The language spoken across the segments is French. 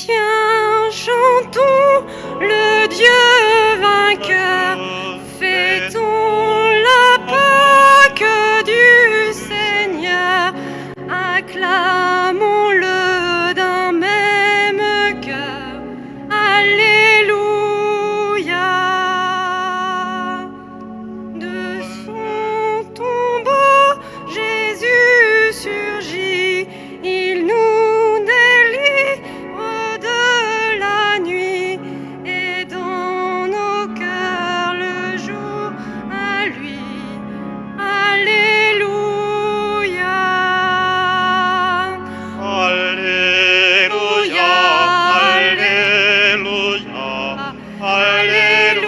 Tiens, chantons le Dieu vainqueur, fêtons la Pâque du Seigneur, acclamons-le d'un même cœur. Alléluia. De son tombeau, Jésus surgit, il nous délivre de la nuit, et dans nos cœurs le jour à lui. Alléluia. Alléluia, Alléluia, Alléluia.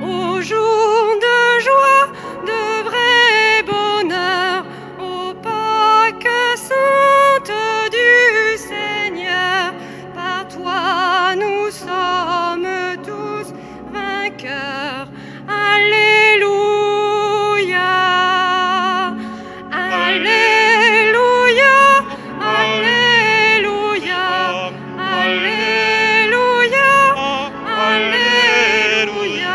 Au jour de joie, de vrai bonheur, ô Pâques sainte du Seigneur, par toi nous sommes tous vainqueurs. Alléluia. Alléluia. Alléluia. Alléluia. Alléluia.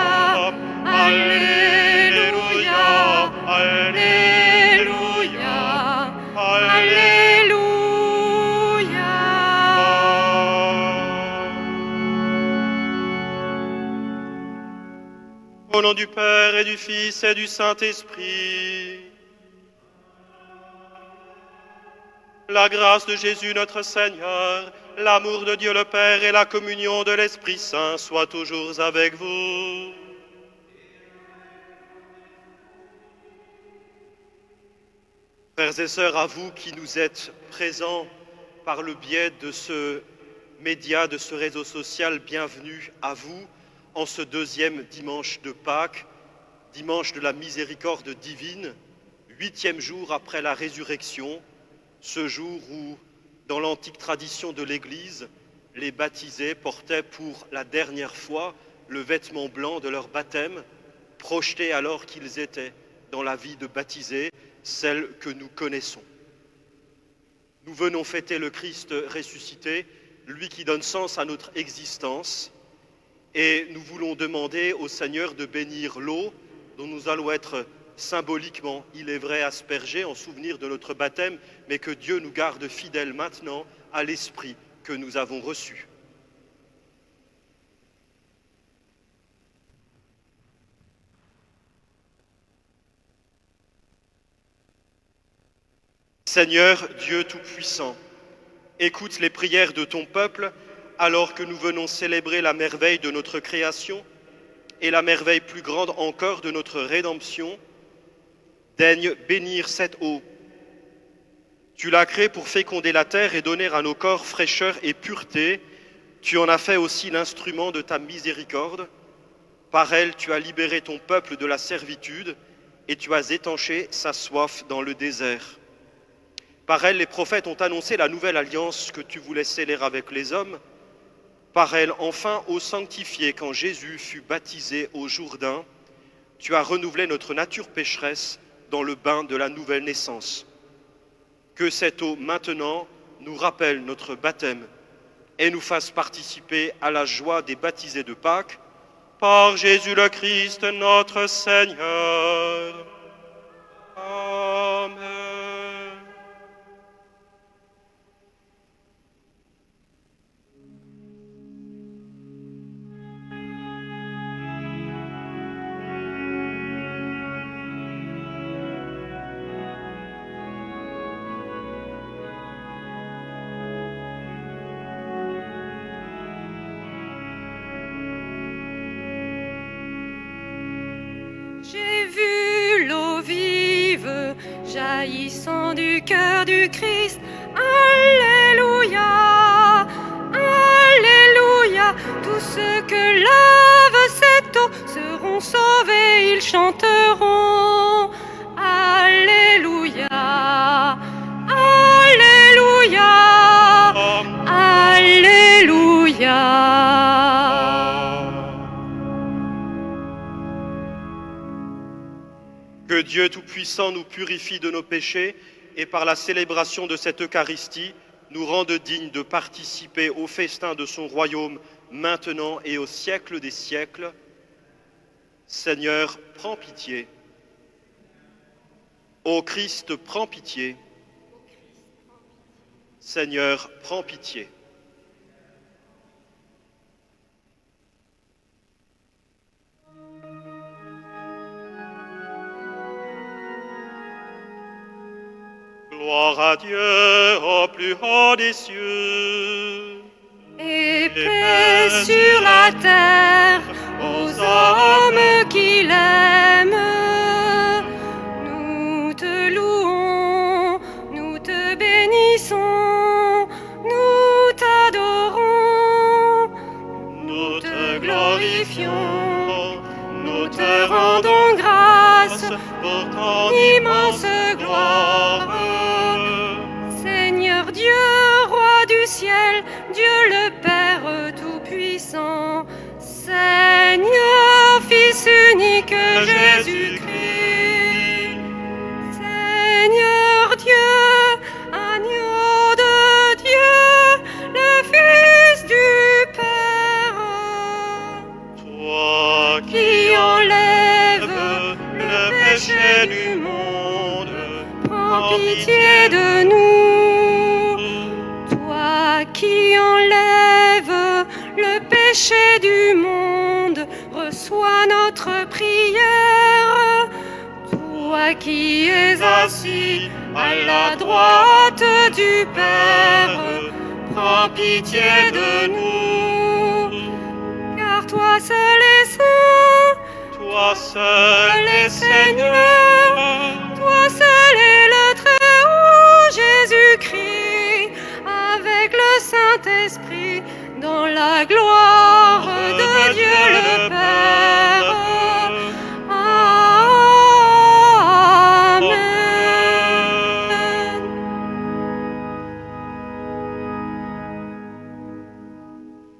Alléluia. Alléluia. Au nom du Père et du Fils et du Saint-Esprit, la grâce de Jésus notre Seigneur, l'amour de Dieu le Père et la communion de l'Esprit Saint soient toujours avec vous. Frères et sœurs, à vous qui nous êtes présents par le biais de ce média, de ce réseau social, bienvenue à vous en ce deuxième dimanche de Pâques, dimanche de la miséricorde divine, 8e jour après la résurrection, ce jour où, dans l'antique tradition de l'Église, les baptisés portaient pour la dernière fois le vêtement blanc de leur baptême, projetés alors qu'ils étaient dans la vie de baptisés, celle que nous connaissons. Nous venons fêter le Christ ressuscité, lui qui donne sens à notre existence, et nous voulons demander au Seigneur de bénir l'eau dont nous allons être symboliquement, il est vrai, aspergés en souvenir de notre baptême, mais que Dieu nous garde fidèles maintenant à l'Esprit que nous avons reçu. Seigneur Dieu Tout-Puissant, écoute les prières de ton peuple alors que nous venons célébrer la merveille de notre création et la merveille plus grande encore de notre rédemption. Daigne bénir cette eau. Tu l'as créée pour féconder la terre et donner à nos corps fraîcheur et pureté. Tu en as fait aussi l'instrument de ta miséricorde. Par elle, tu as libéré ton peuple de la servitude et tu as étanché sa soif dans le désert. Par elle, les prophètes ont annoncé la nouvelle alliance que tu voulais sceller avec les hommes. Par elle, enfin, ô sanctifié, quand Jésus fut baptisé au Jourdain, tu as renouvelé notre nature pécheresse dans le bain de la nouvelle naissance. Que cette eau maintenant nous rappelle notre baptême et nous fasse participer à la joie des baptisés de Pâques, par Jésus le Christ notre Seigneur. Amen. J'ai vu l'eau vive jaillissant du cœur du Christ. Alléluia, Alléluia. Tous ceux que lave cette eau seront sauvés, ils chanteront. Alléluia, Alléluia, Alléluia. Que Dieu Tout-Puissant nous purifie de nos péchés et par la célébration de cette Eucharistie, nous rende dignes de participer au festin de son royaume maintenant et au siècle des siècles. Seigneur, prends pitié. Ô Christ, prends pitié. Seigneur, prends pitié. Gloire à Dieu au plus haut des cieux. Et paix sur la terre aux hommes qui l'aiment. Nous te louons, nous te bénissons, nous t'adorons, nous te glorifions, nous te rendons grâce pour ton immense gloire. Seigneur Dieu, roi du ciel, Dieu le Père Tout-Puissant, Seigneur Fils unique Jésus-Christ, Seigneur Dieu, agneau de Dieu, le Fils du Père, Toi qui enlève le péché du monde, prends pitié de nous. Toi qui enlèves le péché du monde, reçois notre prière. Toi qui es assis à la droite du Père, prends pitié de nous. Car toi seul est saint, toi seul est Seigneur, toi seul est le Très-Haut Jésus-Christ, avec le Saint-Esprit, dans la gloire de Dieu le Père. Amen.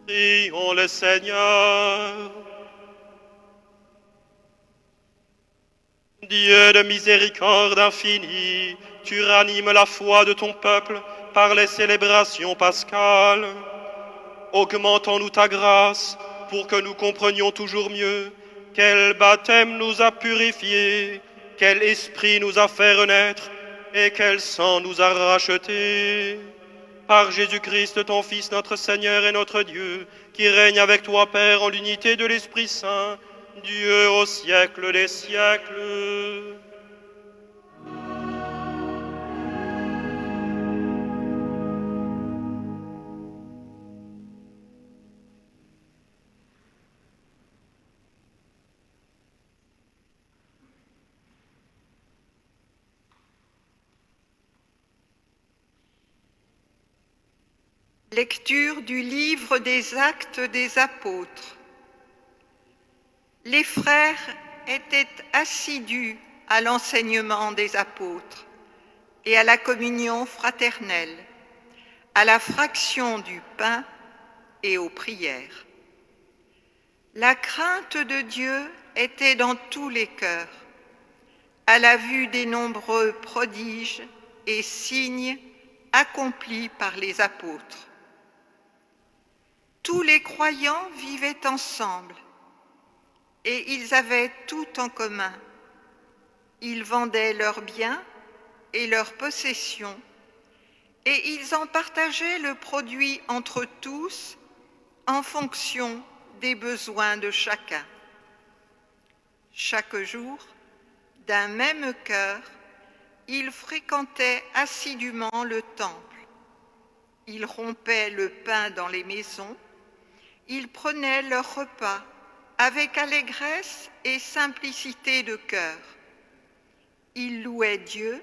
Prions le Seigneur. Dieu de miséricorde infinie, tu ranimes la foi de ton peuple par les célébrations pascales. Augmentons-nous ta grâce pour que nous comprenions toujours mieux quel baptême nous a purifiés, quel esprit nous a fait renaître et quel sang nous a rachetés. Par Jésus-Christ, ton Fils, notre Seigneur et notre Dieu, qui règne avec toi, Père, en l'unité de l'Esprit Saint, Dieu au siècle des siècles. Lecture du livre des Actes des Apôtres. Les frères étaient assidus à l'enseignement des apôtres et à la communion fraternelle, à la fraction du pain et aux prières. La crainte de Dieu était dans tous les cœurs, à la vue des nombreux prodiges et signes accomplis par les apôtres. Tous les croyants vivaient ensemble et ils avaient tout en commun. Ils vendaient leurs biens et leurs possessions et ils en partageaient le produit entre tous en fonction des besoins de chacun. Chaque jour, d'un même cœur, ils fréquentaient assidûment le temple. Ils rompaient le pain dans les maisons. Ils prenaient leur repas avec allégresse et simplicité de cœur. Ils louaient Dieu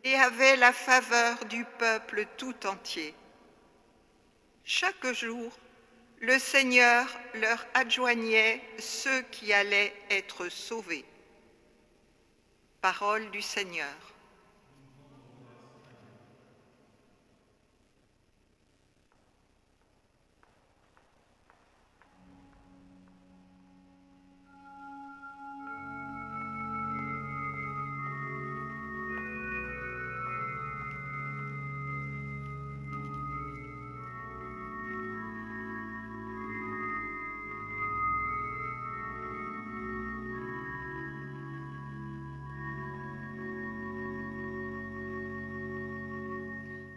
et avaient la faveur du peuple tout entier. Chaque jour, le Seigneur leur adjoignait ceux qui allaient être sauvés. Parole du Seigneur.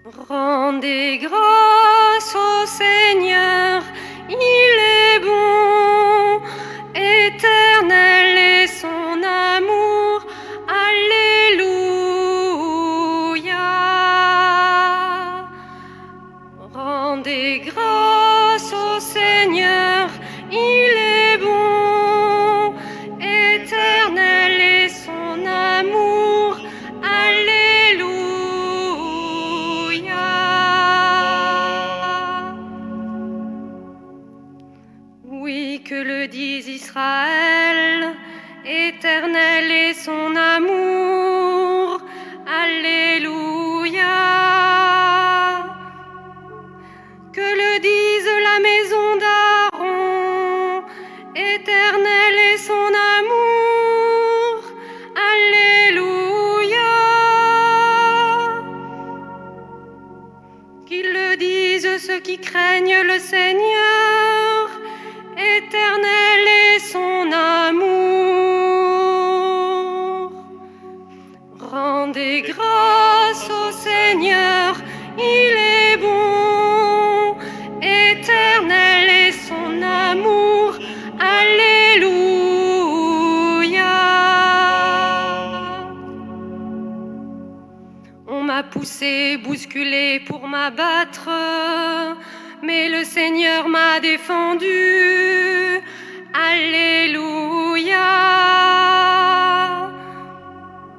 Rendez grâce au Seigneur, il est bon, éternel est son amour, alléluia. Rendez grâce au Seigneur, il est bon, éternel est son amour, alléluia. Oui, que le dise Israël, éternel est son amour, alléluia. Que le dise la maison d'Aaron, éternel est son amour, alléluia. Qu'ils le disent ceux qui craignent le Seigneur, éternel est son amour. Rendez grâce au Seigneur, il est bon, éternel est son amour, alléluia. On m'a poussé, bousculé pour m'abattre, mais le Seigneur m'a défendu, alléluia.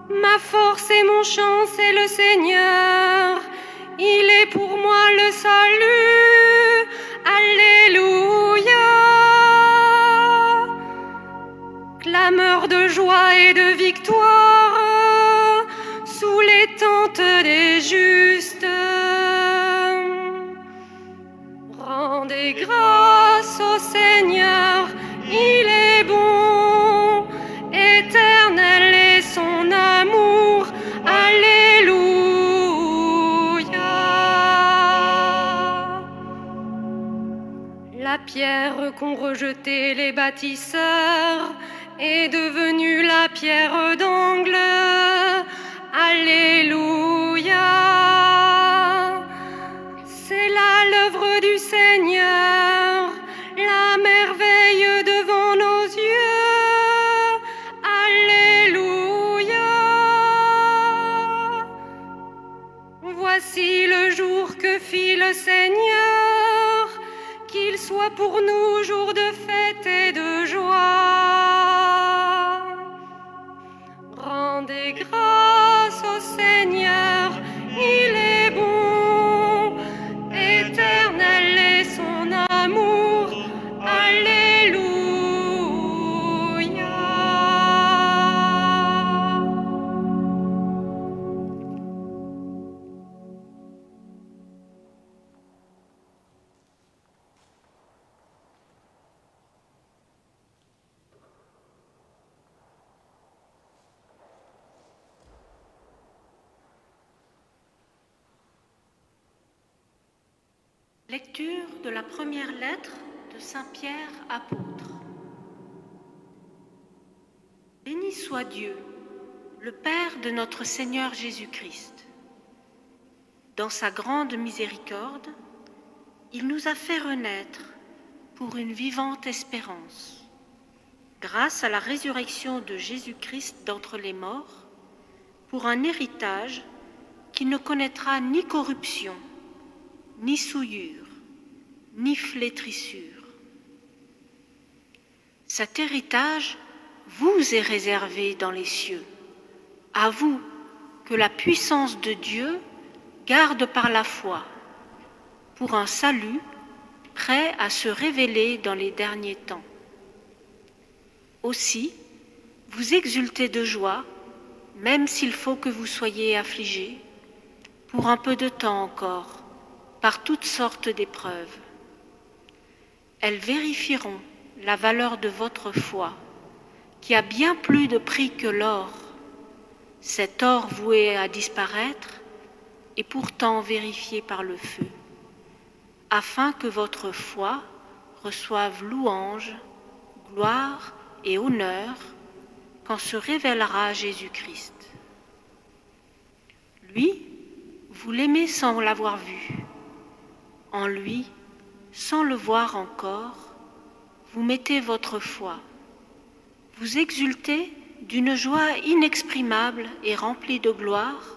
Ma force et mon chant, c'est le Seigneur, il est pour moi le salut, alléluia. Clameur de joie et de victoire sous les tentes des justes. Rendez grâce au Seigneur, il est bon, éternel est son amour, alléluia. La pierre qu'ont rejetée les bâtisseurs est devenue la pierre d'angle, alléluia. C'est là l'œuvre du Seigneur, la merveille devant nos yeux, alléluia. Voici le jour que fit le Seigneur, qu'il soit pour nous jour de fête et de joie. Rendez grâce au Seigneur, il est bon, éternel est son amour, alléluia. Lecture de la première lettre de Saint Pierre apôtre. Béni soit Dieu, le Père de notre Seigneur Jésus-Christ. Dans sa grande miséricorde, il nous a fait renaître pour une vivante espérance, grâce à la résurrection de Jésus-Christ d'entre les morts, pour un héritage qui ne connaîtra ni corruption, ni souillure, ni flétrissure. Cet héritage vous est réservé dans les cieux, à vous que la puissance de Dieu garde par la foi, pour un salut prêt à se révéler dans les derniers temps. Aussi, vous exultez de joie, même s'il faut que vous soyez affligés, pour un peu de temps encore, par toutes sortes d'épreuves. Elles vérifieront la valeur de votre foi, qui a bien plus de prix que l'or, cet or voué à disparaître et pourtant vérifié par le feu, afin que votre foi reçoive louange, gloire et honneur quand se révélera Jésus-Christ. Lui, Vous l'aimez sans l'avoir vu. En lui, sans le voir encore, vous mettez votre foi. Vous exultez d'une joie inexprimable et remplie de gloire,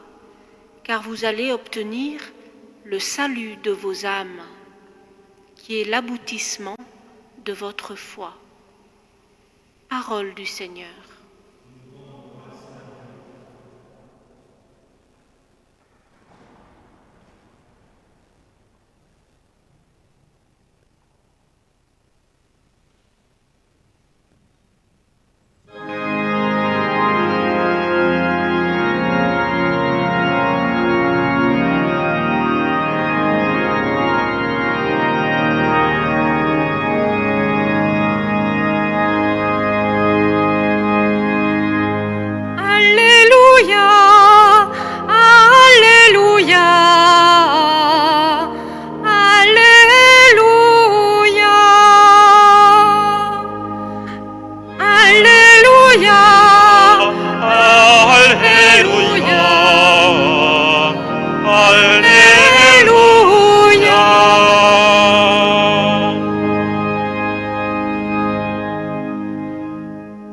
car vous allez obtenir le salut de vos âmes, qui est l'aboutissement de votre foi. Parole du Seigneur.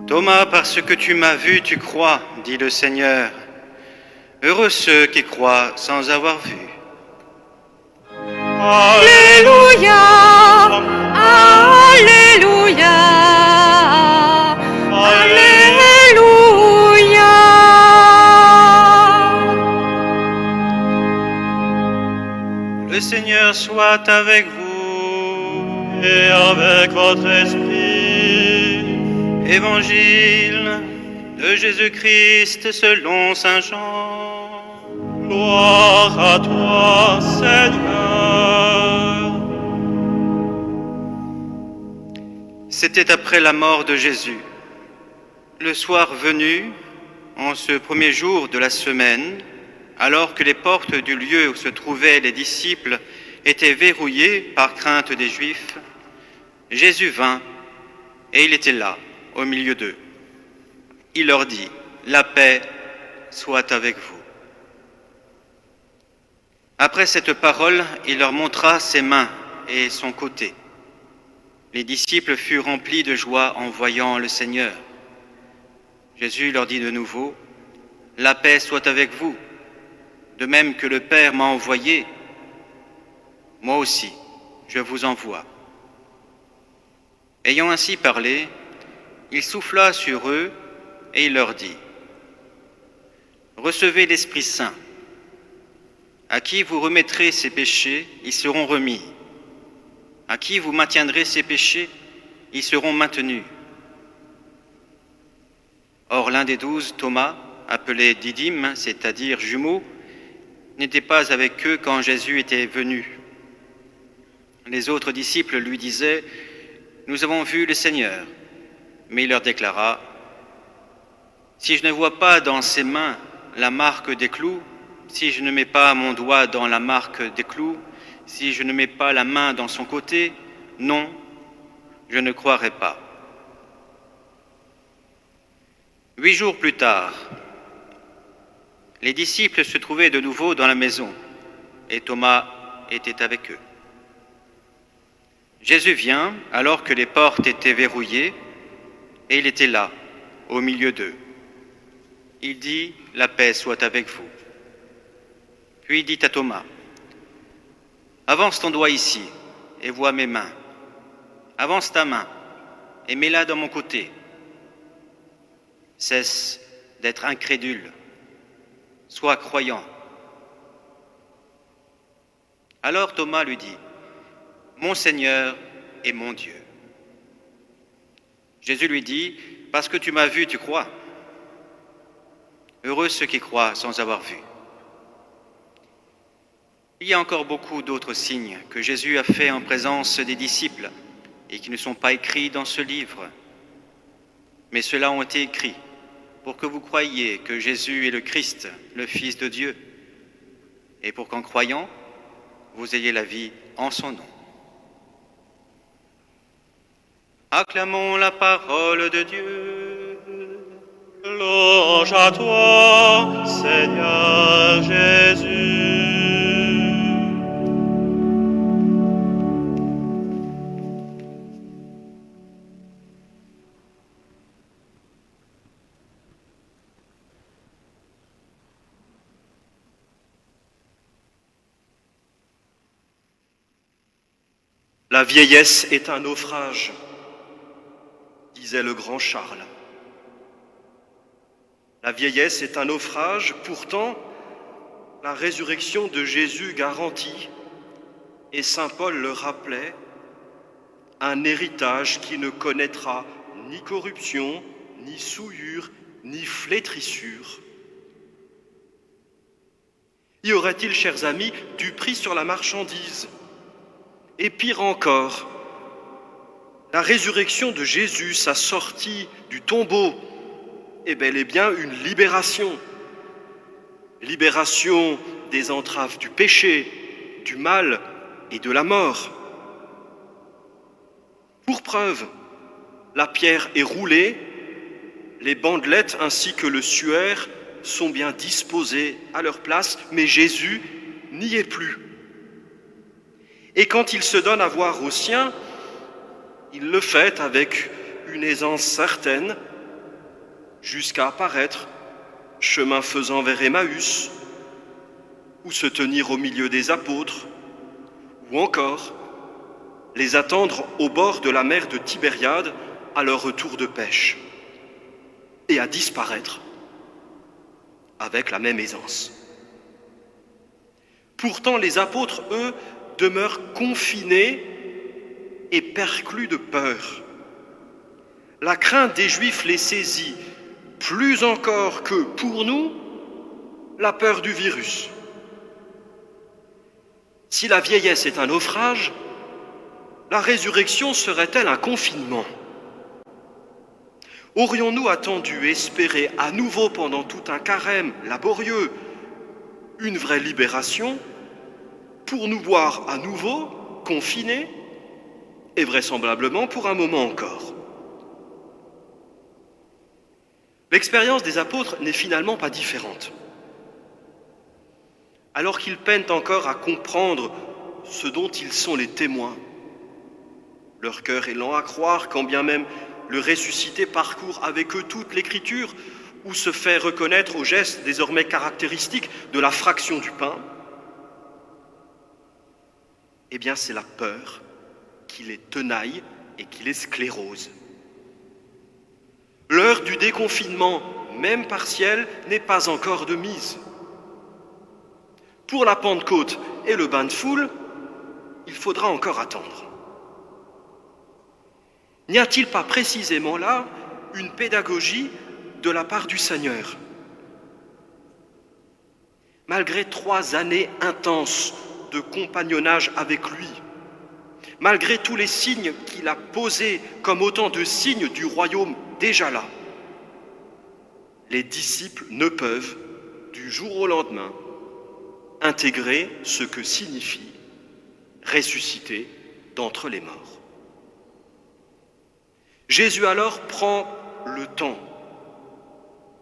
Thomas, parce que tu m'as vu, tu crois, dit le Seigneur. Heureux ceux qui croient sans avoir vu. Alléluia, Alléluia, Alléluia. Le Seigneur soit avec vous Et avec votre esprit. Évangile de Jésus-Christ selon saint Jean. Gloire à toi, Seigneur. C'était après la mort de Jésus. Le soir venu, en ce premier jour de la semaine, alors que les portes du lieu où se trouvaient les disciples étaient verrouillées par crainte des Juifs, Jésus vint et il était là, au milieu d'eux. Il leur dit, « La paix soit avec vous. » Après cette parole, il leur montra ses mains et son côté. Les disciples furent remplis de joie en voyant le Seigneur. Jésus leur dit de nouveau, « La paix soit avec vous. De même que le Père m'a envoyé, moi aussi, je vous envoie. » Ayant ainsi parlé, il souffla sur eux et il leur dit, « Recevez l'Esprit Saint. À qui vous remettrez ses péchés, ils seront remis. À qui vous maintiendrez ses péchés, ils seront maintenus. » Or l'un des 12, Thomas, appelé Didyme, c'est-à-dire jumeau, n'était pas avec eux quand Jésus était venu. Les autres disciples lui disaient, « Nous avons vu le Seigneur. » Mais il leur déclara, « Si je ne vois pas dans ses mains la marque des clous, si je ne mets pas mon doigt dans la marque des clous, si je ne mets pas la main dans son côté, non, je ne croirai pas. » 8 jours plus tard, les disciples se trouvaient de nouveau dans la maison et Thomas était avec eux. Jésus vient alors que les portes étaient verrouillées et il était là, au milieu d'eux. Il dit, « La paix soit avec vous. » Puis il dit à Thomas, « Avance ton doigt ici et vois mes mains. Avance ta main et mets-la dans mon côté. Cesse d'être incrédule. Sois croyant. » Alors Thomas lui dit, « Mon Seigneur et mon Dieu. » Jésus lui dit, « Parce que tu m'as vu, tu crois. Heureux ceux qui croient sans avoir vu. » Il y a encore beaucoup d'autres signes que Jésus a faits en présence des disciples et qui ne sont pas écrits dans ce livre. Mais ceux-là ont été écrits pour que vous croyiez que Jésus est le Christ, le Fils de Dieu, et pour qu'en croyant, vous ayez la vie en son nom. Acclamons la parole de Dieu. Louange à toi, Seigneur Jésus. La vieillesse est un naufrage, disait le grand Charles. La vieillesse est un naufrage, pourtant, la résurrection de Jésus garantit, et saint Paul le rappelait, un héritage qui ne connaîtra ni corruption, ni souillure, ni flétrissure. Y aurait-il, chers amis, du prix sur la marchandise? Et pire encore, la résurrection de Jésus, sa sortie du tombeau, est bel et bien une libération. Libération des entraves du péché, du mal et de la mort. Pour preuve, la pierre est roulée, les bandelettes ainsi que le suaire sont bien disposés à leur place, mais Jésus n'y est plus. Et quand il se donne à voir aux siens, il le fait avec une aisance certaine, jusqu'à apparaître, chemin faisant vers Emmaüs, ou se tenir au milieu des apôtres, ou encore les attendre au bord de la mer de Tibériade à leur retour de pêche, et à disparaître avec la même aisance. Pourtant, les apôtres, eux, demeurent confinés et perclus de peur. La crainte des Juifs les saisit, plus encore que, pour nous, la peur du virus. Si la vieillesse est un naufrage, la résurrection serait-elle un confinement? Aurions-nous attendu, espéré à nouveau pendant tout un carême laborieux, une vraie libération, pour nous voir à nouveau confinés, et vraisemblablement pour un moment encore? L'expérience des apôtres n'est finalement pas différente. Alors qu'ils peinent encore à comprendre ce dont ils sont les témoins, leur cœur est lent à croire, quand bien même le ressuscité parcourt avec eux toute l'écriture, ou se fait reconnaître au geste désormais caractéristique de la fraction du pain, eh bien c'est la peur qui les tenaille et qui les sclérose. L'heure du déconfinement, même partiel, n'est pas encore de mise. Pour la Pentecôte et le bain de foule, il faudra encore attendre. N'y a-t-il pas précisément là une pédagogie de la part du Seigneur? Malgré 3 années intenses de compagnonnage avec lui, malgré tous les signes qu'il a posés comme autant de signes du royaume déjà là, les disciples ne peuvent, du jour au lendemain, intégrer ce que signifie ressusciter d'entre les morts. Jésus alors prend le temps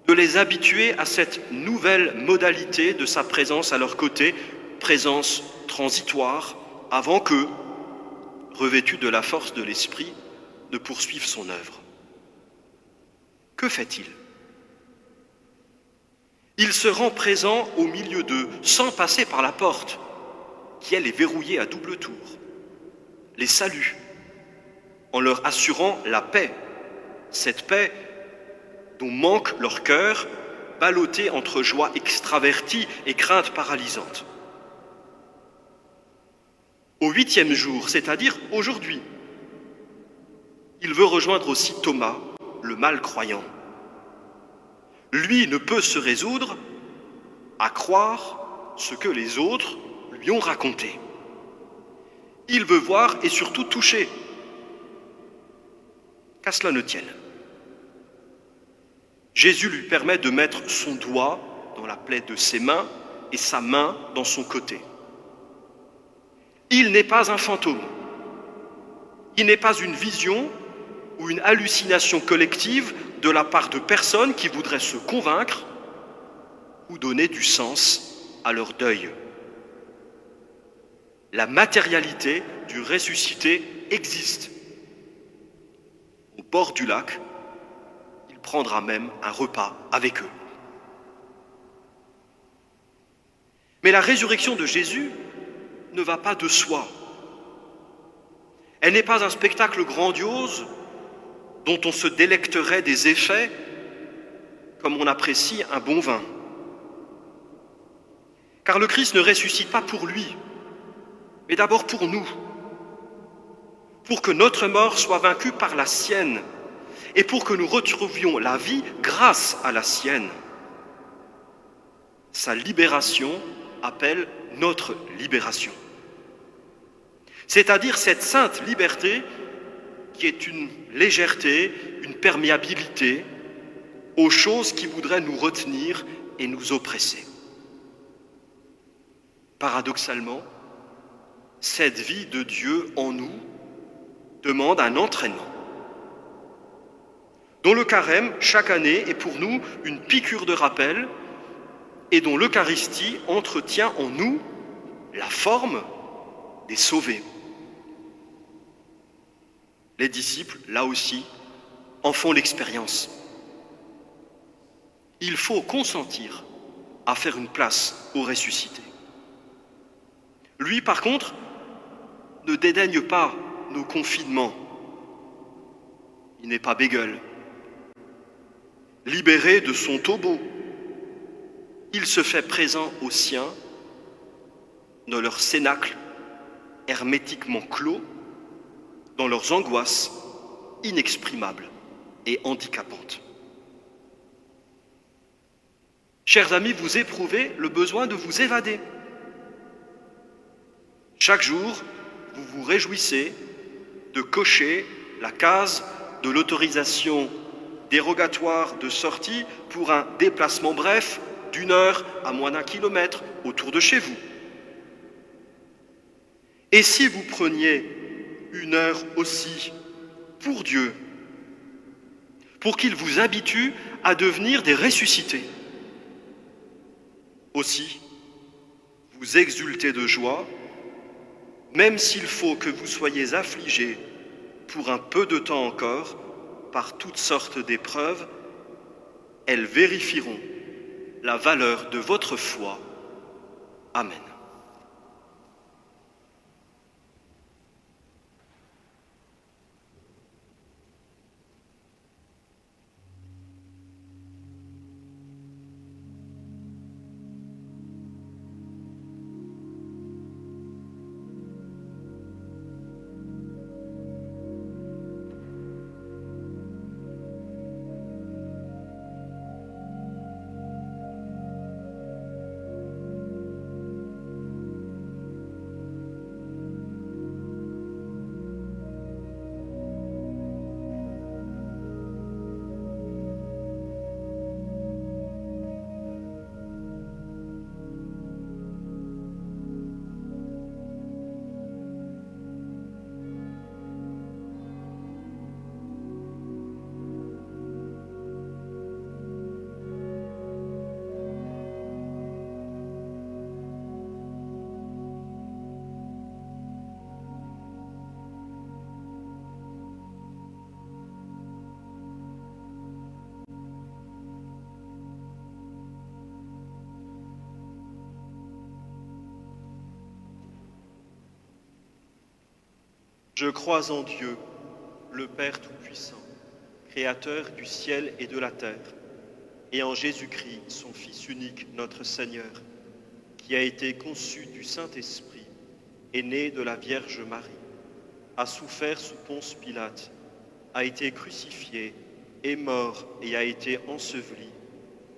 de les habituer à cette nouvelle modalité de sa présence à leur côté, présence transitoire, avant qu'eux, revêtus de la force de l'Esprit, ne poursuivent son œuvre. Que fait-il? Il se rend présent au milieu d'eux, sans passer par la porte, qui elle est verrouillée à double tour, les salue, en leur assurant la paix, cette paix dont manque leur cœur, ballotté entre joie extravertie et crainte paralysante. Au 8e jour, c'est-à-dire aujourd'hui, il veut rejoindre aussi Thomas, le malcroyant. Lui ne peut se résoudre à croire ce que les autres lui ont raconté. Il veut voir et surtout toucher. Qu'à cela ne tienne. Jésus lui permet de mettre son doigt dans la plaie de ses mains et sa main dans son côté. Il n'est pas un fantôme. Il n'est pas une vision ou une hallucination collective de la part de personnes qui voudraient se convaincre ou donner du sens à leur deuil. La matérialité du ressuscité existe. Au bord du lac, il prendra même un repas avec eux. Mais la résurrection de Jésus ne va pas de soi. Elle n'est pas un spectacle grandiose dont on se délecterait des effets comme on apprécie un bon vin. Car le Christ ne ressuscite pas pour lui, mais d'abord pour nous, pour que notre mort soit vaincue par la sienne et pour que nous retrouvions la vie grâce à la sienne. Sa libération appelle notre libération. C'est-à-dire cette sainte liberté qui est une légèreté, une perméabilité aux choses qui voudraient nous retenir et nous oppresser. Paradoxalement, cette vie de Dieu en nous demande un entraînement, dont le carême, chaque année, est pour nous une piqûre de rappel et dont l'Eucharistie entretient en nous la forme des sauvés. Les disciples, là aussi, en font l'expérience. Il faut consentir à faire une place au ressuscité. Lui, par contre, ne dédaigne pas nos confinements. Il n'est pas bégueule. Libéré de son tombeau, il se fait présent aux siens dans leur cénacle hermétiquement clos, dans leurs angoisses inexprimables et handicapantes. Chers amis, vous éprouvez le besoin de vous évader. Chaque jour, vous vous réjouissez de cocher la case de l'autorisation dérogatoire de sortie pour un déplacement bref d'1 heure à moins d'1 kilomètre autour de chez vous. Et si vous preniez 1 heure aussi pour Dieu, pour qu'il vous habitue à devenir des ressuscités? Aussi, vous exultez de joie, même s'il faut que vous soyez affligés pour un peu de temps encore par toutes sortes d'épreuves, elles vérifieront la valeur de votre foi. Amen. Je crois en Dieu, le Père Tout-Puissant, Créateur du ciel et de la terre, et en Jésus-Christ, son Fils unique, notre Seigneur, qui a été conçu du Saint-Esprit, est né de la Vierge Marie, a souffert sous Ponce Pilate, a été crucifié, est mort et a été enseveli,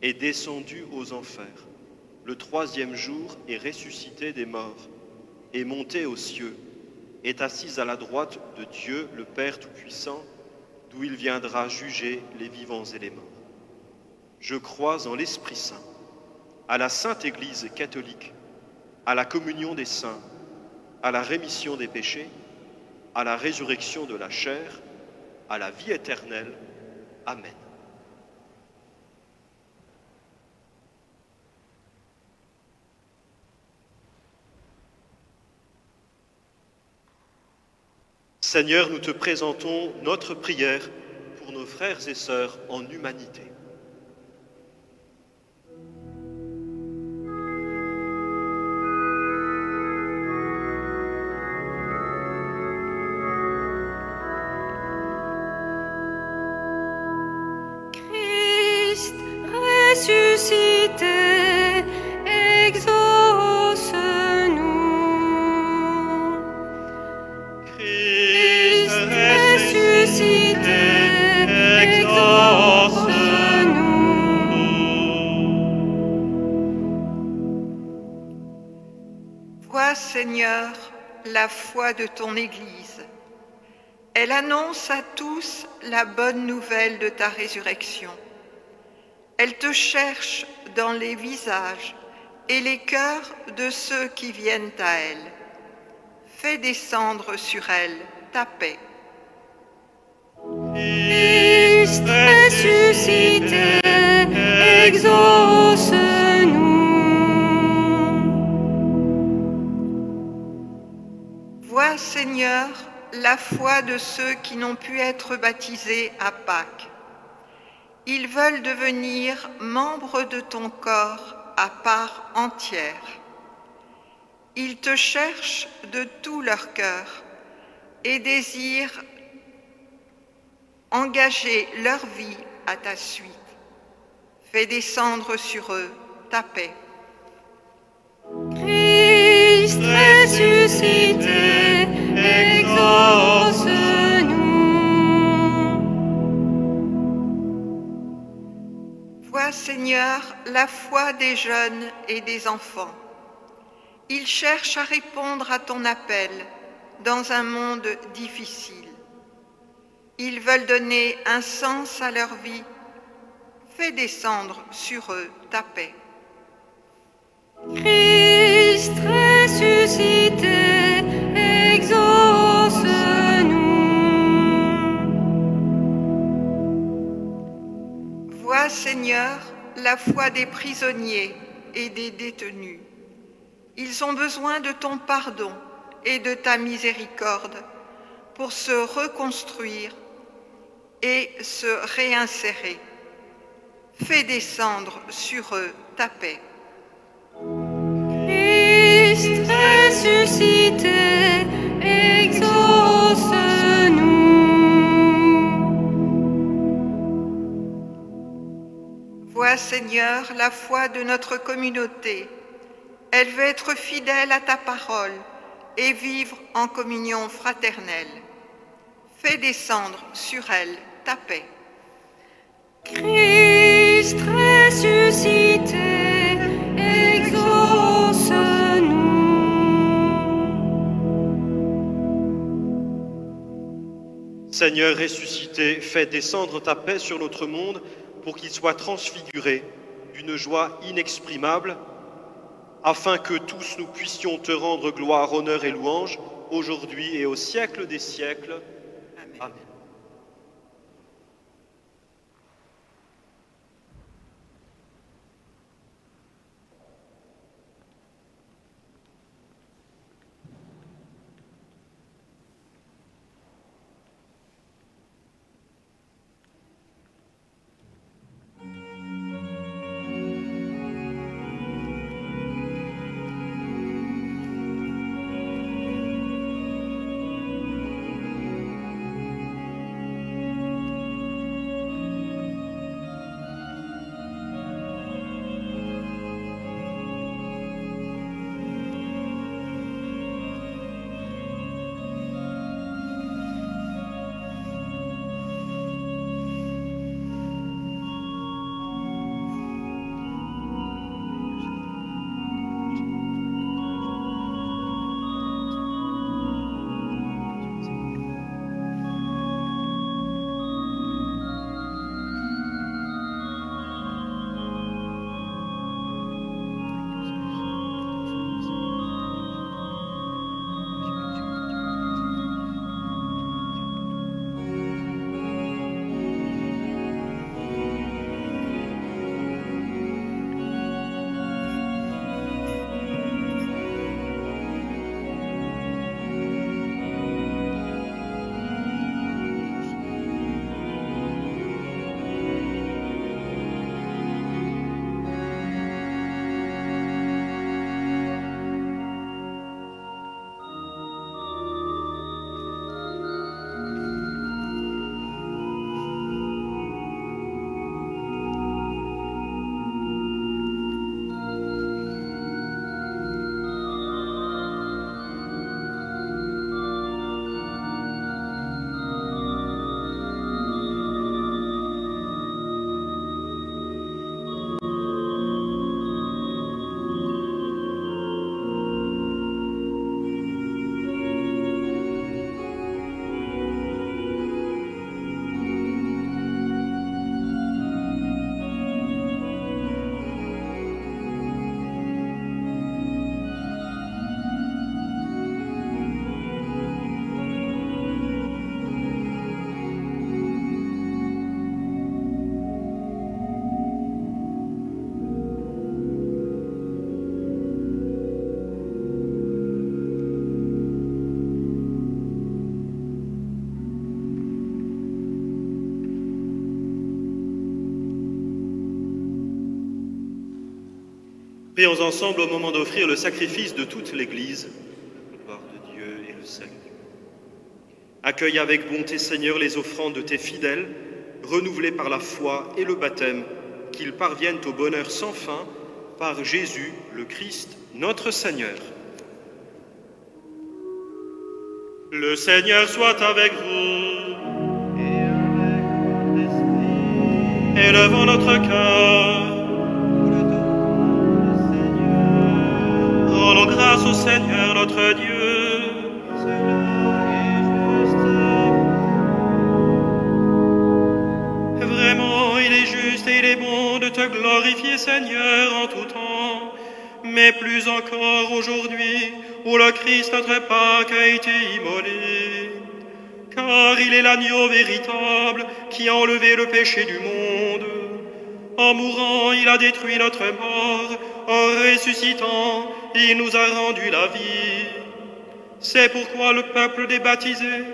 est descendu aux enfers. Le 3e jour est ressuscité des morts, est monté aux cieux, est assis à la droite de Dieu, le Père Tout-Puissant, d'où il viendra juger les vivants et les morts. Je crois en l'Esprit Saint, à la Sainte Église catholique, à la communion des saints, à la rémission des péchés, à la résurrection de la chair, à la vie éternelle. Amen. Seigneur, nous te présentons notre prière pour nos frères et sœurs en humanité. Seigneur, la foi de ton Église. Elle annonce à tous la bonne nouvelle de ta résurrection. Elle te cherche dans les visages et les cœurs de ceux qui viennent à elle. Fais descendre sur elle ta paix. Christ ressuscité, exauce-nous. Vois, Seigneur, la foi de ceux qui n'ont pu être baptisés à Pâques. Ils veulent devenir membres de ton corps à part entière. Ils te cherchent de tout leur cœur et désirent engager leur vie à ta suite. Fais descendre sur eux ta paix. Christ ressuscité, exauce-nous. Vois, Seigneur, la foi des jeunes et des enfants. Ils cherchent à répondre à ton appel dans un monde difficile. Ils veulent donner un sens à leur vie. Fais descendre sur eux ta paix. Christ ressuscité, exauce-nous. Vois, Seigneur, la foi des prisonniers et des détenus. Ils ont besoin de ton pardon et de ta miséricorde pour se reconstruire et se réinsérer. Fais descendre sur eux ta paix. Christ ressuscité, exauce-nous. Vois, Seigneur, la foi de notre communauté. Elle veut être fidèle à ta parole et vivre en communion fraternelle. Fais descendre sur elle ta paix. Christ ressuscité, exauce-nous. Seigneur ressuscité, fais descendre ta paix sur notre monde pour qu'il soit transfiguré d'une joie inexprimable, afin que tous nous puissions te rendre gloire, honneur et louange, aujourd'hui et au siècle des siècles. Amen. Prions ensemble au moment d'offrir le sacrifice de toute l'Église, la gloire de Dieu et le salut. Accueille avec bonté, Seigneur, les offrandes de tes fidèles, renouvelées par la foi et le baptême, qu'ils parviennent au bonheur sans fin par Jésus, le Christ, notre Seigneur. Le Seigneur soit avec vous. Et avec ton esprit, Élevons notre cœur. nous le donnons au Seigneur. Rendons grâce au Seigneur notre Dieu. Cela est juste. Vraiment, il est juste et il est bon de te glorifier, Seigneur, en tout temps, mais plus encore aujourd'hui, où le Christ, notre Pâque, a été immolé. Car il est l'agneau véritable qui a enlevé le péché du monde. En mourant, il a détruit notre mort. En ressuscitant, il nous a rendu la vie. C'est pourquoi le peuple des baptisés,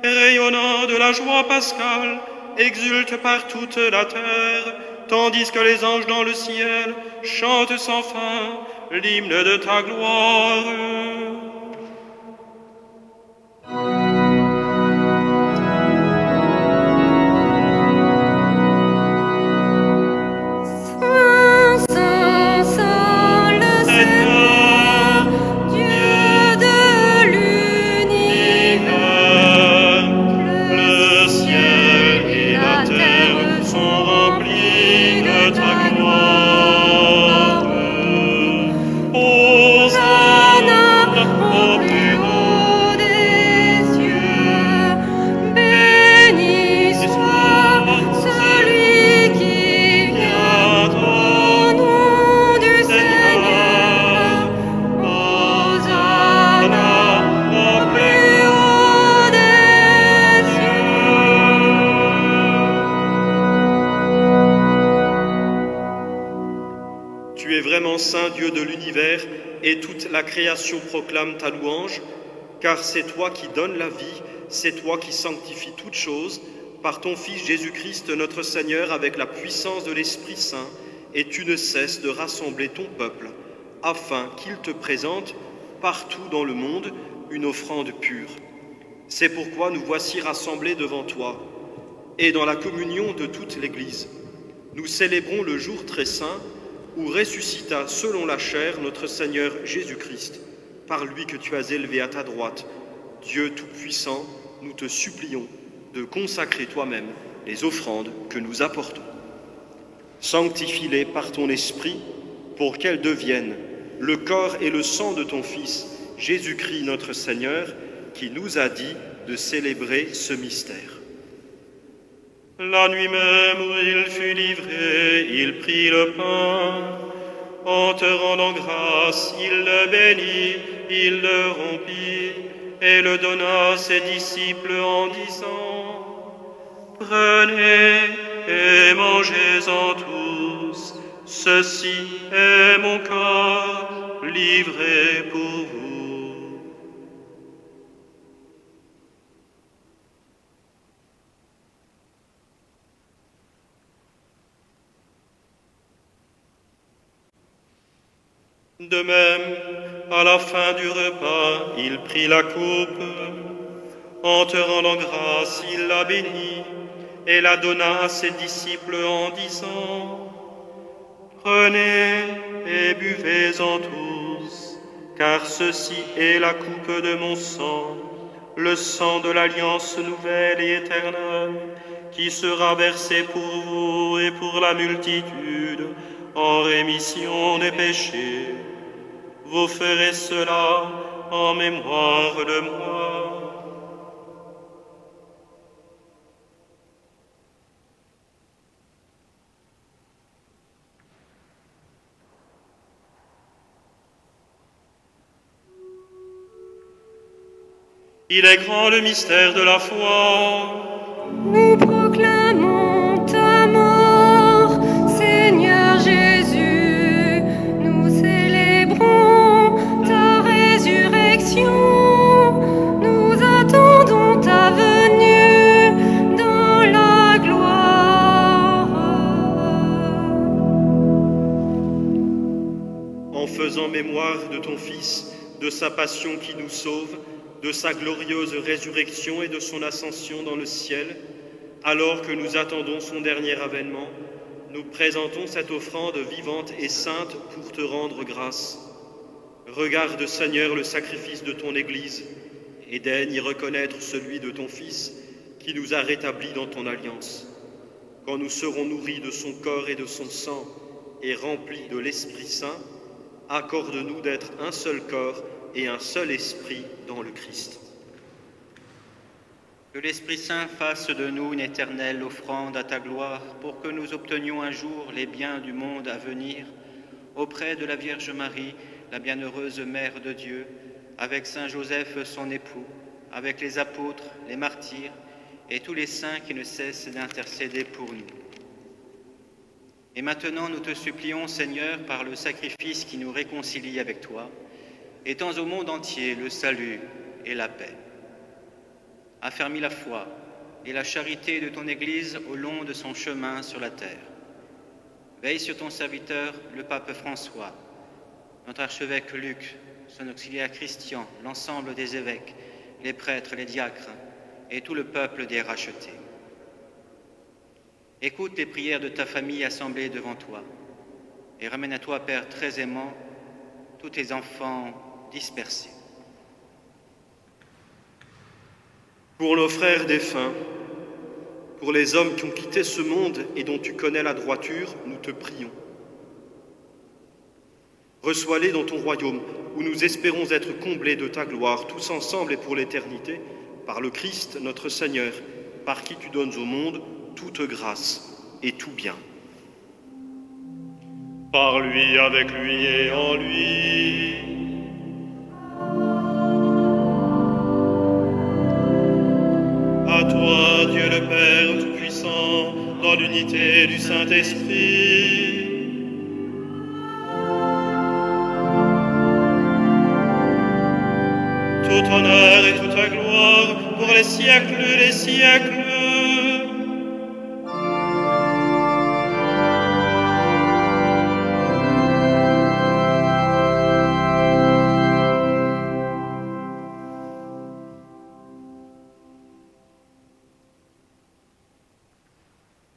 rayonnant de la joie pascale, exulte par toute la terre, tandis que les anges dans le ciel chantent sans fin l'hymne de ta gloire. Saint, Saint, Saint, le Seigneur, Dieu de l'univers, Le ciel et la terre sont remplis de ta gloire. Hosanna au plus haut des cieux. Béni soit celui qui vient au nom du Seigneur. Hosanna au plus haut des cieux. Tu es vraiment saint, Dieu de l'univers, et toute la création proclame ta louange, car c'est toi qui donnes la vie, c'est toi qui sanctifies toutes choses, par ton Fils Jésus-Christ notre Seigneur, avec la puissance de l'Esprit Saint, et tu ne cesses de rassembler ton peuple, afin qu'il te présente partout dans le monde une offrande pure. C'est pourquoi nous voici rassemblés devant toi, et dans la communion de toute l'Église. Nous célébrons le jour très saint où ressuscita selon la chair notre Seigneur Jésus-Christ, par lui que tu as élevé à ta droite. Dieu Tout-Puissant, nous te supplions de consacrer toi-même les offrandes que nous apportons. Sanctifie-les par ton Esprit pour qu'elles deviennent le corps et le sang de ton Fils, Jésus-Christ notre Seigneur, qui nous a dit de célébrer ce mystère. La nuit même où il fut livré, il prit le pain. En te rendant grâce, il le bénit, il le rompit et le donna à ses disciples en disant : Prenez et mangez-en tous, ceci est mon corps livré pour vous. De même, à la fin du repas, il prit la coupe. En te rendant grâce, il la bénit et la donna à ses disciples en disant : Prenez et buvez-en tous, car ceci est la coupe de mon sang, le sang de l'alliance nouvelle et éternelle, qui sera versé pour vous et pour la multitude en rémission des péchés. Vous ferez cela en mémoire de moi. Il est grand le mystère de la foi. Nous proclamons ta mort, Seigneur Jésus. Nous célébrons ta résurrection. Nous attendons ta venue dans la gloire. de sa passion qui nous sauve, de sa glorieuse résurrection et de son ascension dans le ciel, alors que nous attendons son dernier avènement, nous présentons cette offrande vivante et sainte pour te rendre grâce. Regarde, Seigneur, le sacrifice de ton Église, et daigne y reconnaître celui de ton Fils, qui nous a rétablis dans ton alliance. Quand nous serons nourris de son corps et de son sang, et remplis de l'Esprit Saint, accorde-nous d'être un seul corps et un seul esprit dans le Christ. Que l'Esprit Saint fasse de nous une éternelle offrande à ta gloire, pour que nous obtenions un jour les biens du monde à venir, auprès de la Vierge Marie, la bienheureuse Mère de Dieu, avec Saint Joseph son époux, avec les apôtres, les martyrs, et tous les saints qui ne cessent d'intercéder pour nous. Et maintenant, nous te supplions, Seigneur, par le sacrifice qui nous réconcilie avec toi, étends au monde entier le salut et la paix. Affermis la foi et la charité de ton Église au long de son chemin sur la terre. Veille sur ton serviteur, le pape François, notre archevêque Luc, son auxiliaire Christian, l'ensemble des évêques, les prêtres, les diacres et tout le peuple des rachetés. Écoute les prières de ta famille assemblée devant toi et ramène à toi, Père très aimant, tous tes enfants dispersés. Pour nos frères défunts, pour les hommes qui ont quitté ce monde et dont tu connais la droiture, nous te prions. Reçois-les dans ton royaume, où nous espérons être comblés de ta gloire, tous ensemble et pour l'éternité, par le Christ notre Seigneur, par qui tu donnes au monde toute grâce et tout bien. Par lui, avec lui et en lui. À toi, Dieu le Père Tout-Puissant, dans l'unité du Saint-Esprit, tout honneur et toute gloire pour les siècles des siècles.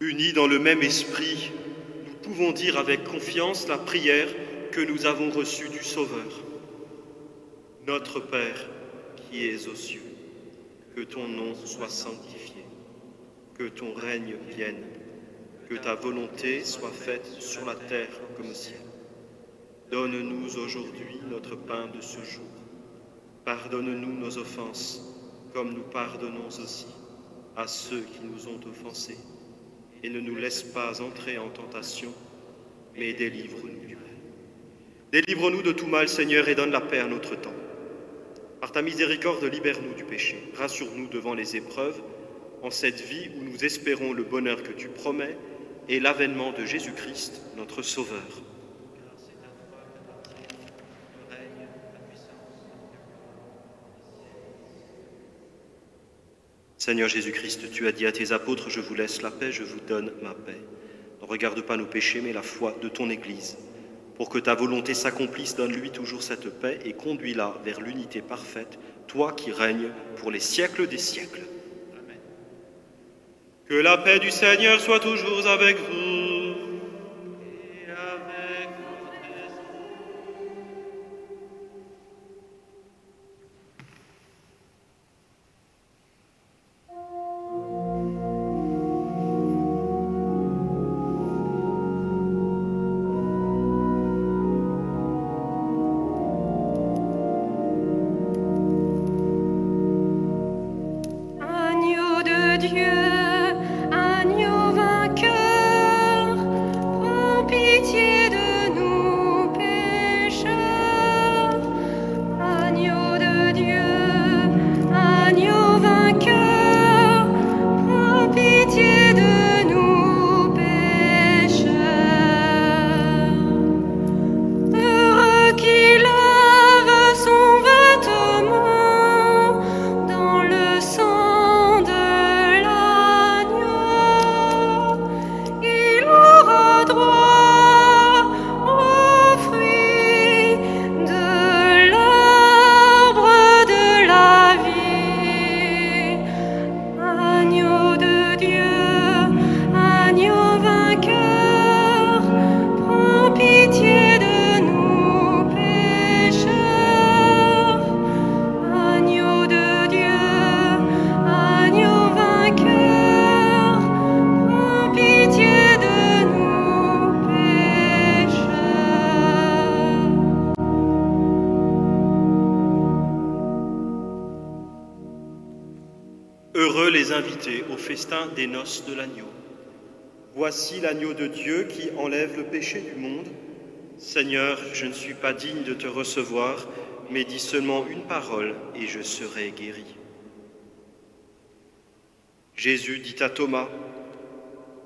Unis dans le même esprit, nous pouvons dire avec confiance la prière que nous avons reçue du Sauveur. Notre Père, qui es aux cieux, que ton nom soit sanctifié, que ton règne vienne, que ta volonté soit faite sur la terre comme au ciel. Donne-nous aujourd'hui notre pain de ce jour. Pardonne-nous nos offenses, comme nous pardonnons aussi à ceux qui nous ont offensés. Et ne nous laisse pas entrer en tentation, mais délivre-nous du mal. Délivre-nous de tout mal, Seigneur, et donne la paix à notre temps. Par ta miséricorde, libère-nous du péché. Rassure-nous devant les épreuves, en cette vie où nous espérons le bonheur que tu promets et l'avènement de Jésus-Christ, notre Sauveur. Seigneur Jésus-Christ, tu as dit à tes apôtres, je vous laisse la paix, je vous donne ma paix. Ne regarde pas nos péchés, mais la foi de ton Église. Pour que ta volonté s'accomplisse, donne-lui toujours cette paix et conduis-la vers l'unité parfaite, toi qui règnes pour les siècles des siècles. Amen. Que la paix du Seigneur soit toujours avec vous. Et avec votre esprit. Agneau de Dieu, agneau vainqueur. Heureux les invités au festin des noces de l'agneau. Voici l'agneau de Dieu qui enlève le péché du monde. Seigneur, je ne suis pas digne de te recevoir, mais dis seulement une parole et je serai guéri. Jésus dit à Thomas,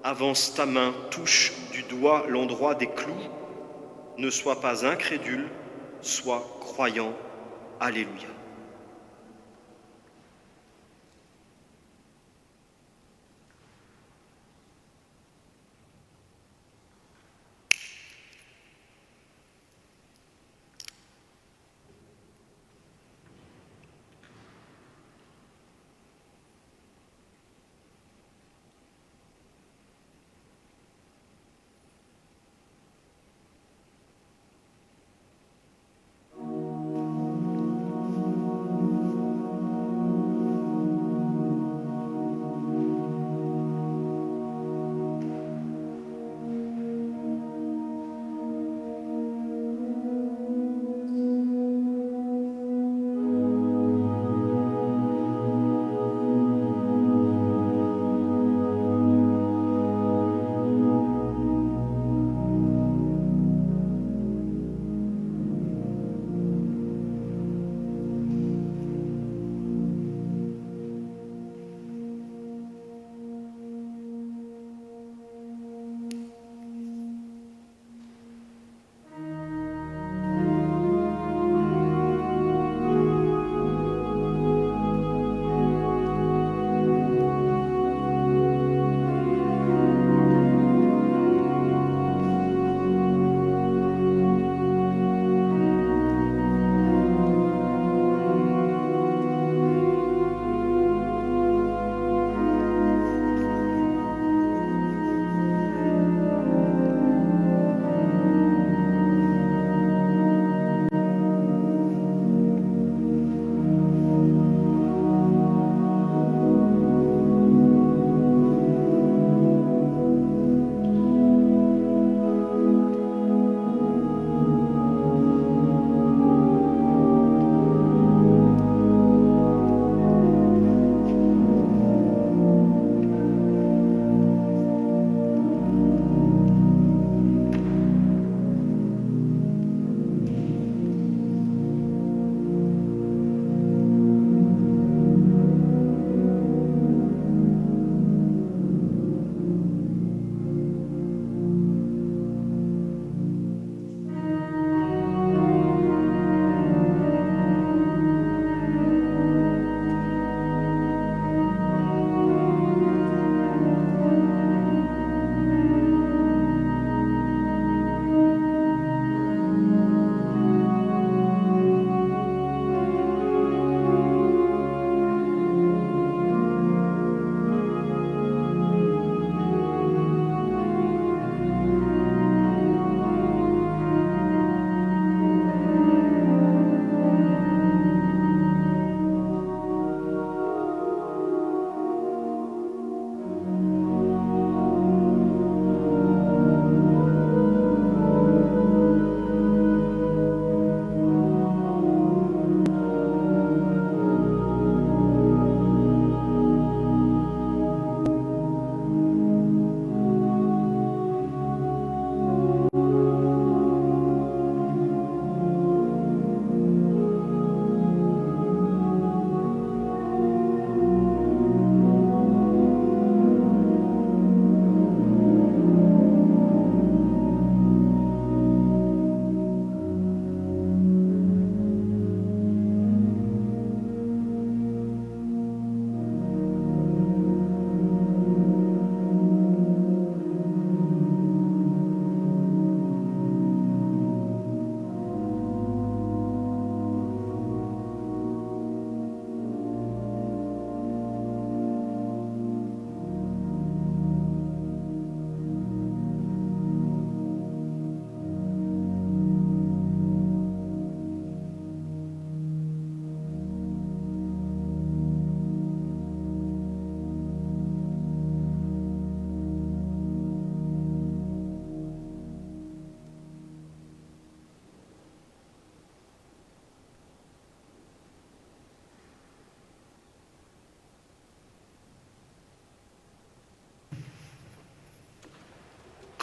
avance ta main, touche du doigt l'endroit des clous, ne sois pas incrédule, sois croyant. Alléluia.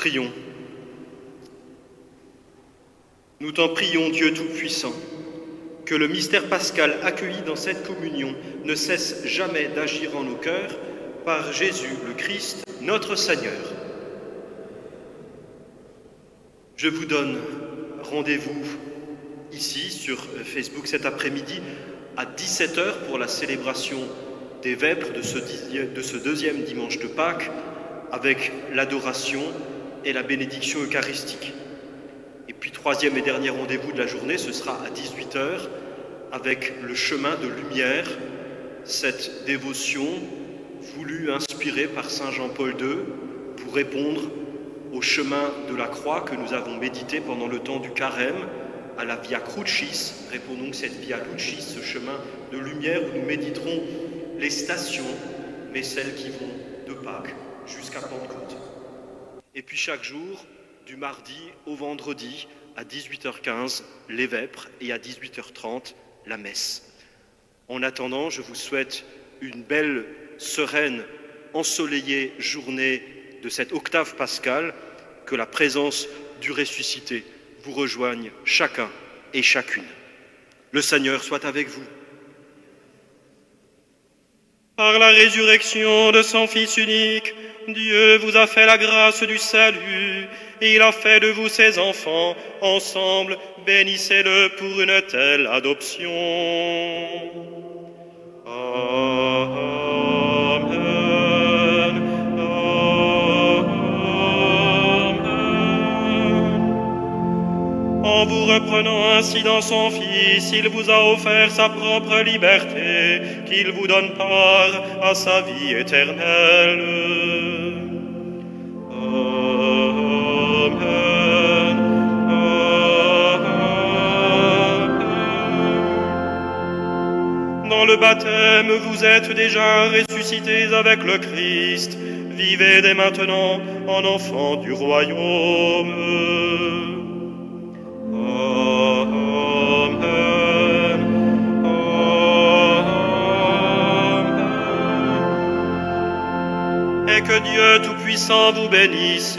Prions. Nous t'en prions, Dieu Tout-Puissant, que le mystère pascal accueilli dans cette communion ne cesse jamais d'agir en nos cœurs par Jésus le Christ, notre Seigneur. Je vous donne rendez-vous ici sur Facebook cet après-midi à 17h pour la célébration des vêpres de ce deuxième dimanche de Pâques avec l'adoration et la bénédiction eucharistique. Et puis troisième et dernier rendez-vous de la journée, ce sera à 18h avec le chemin de lumière, cette dévotion voulue, inspirée par Saint Jean-Paul II pour répondre au chemin de la croix que nous avons médité pendant le temps du carême, à la Via Crucis. Répondons que cette Via Crucis, ce chemin de lumière où nous méditerons les stations, mais celles qui vont de Pâques jusqu'à Pentecôte. Et puis chaque jour, du mardi au vendredi, à 18h15, les vêpres et à 18h30, la messe. En attendant, je vous souhaite une belle, sereine, ensoleillée journée de cette octave pascale, que la présence du ressuscité vous rejoigne chacun et chacune. Le Seigneur soit avec vous. Par la résurrection de son Fils unique, Dieu vous a fait la grâce du salut, et il a fait de vous ses enfants. Ensemble, bénissez-le pour une telle adoption. Amen. En vous reprenant ainsi dans son Fils, il vous a offert sa propre liberté, qu'il vous donne part à sa vie éternelle. Amen. Amen. Dans le baptême, vous êtes déjà ressuscités avec le Christ. Vivez dès maintenant en enfants du royaume. Et que Dieu Tout-Puissant vous bénisse,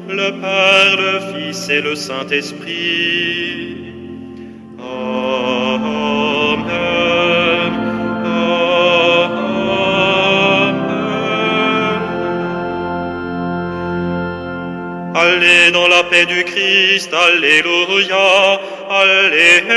le Père, le Fils et le Saint-Esprit. Amen. Amen. Allez dans la paix du Christ, alléluia, alléluia.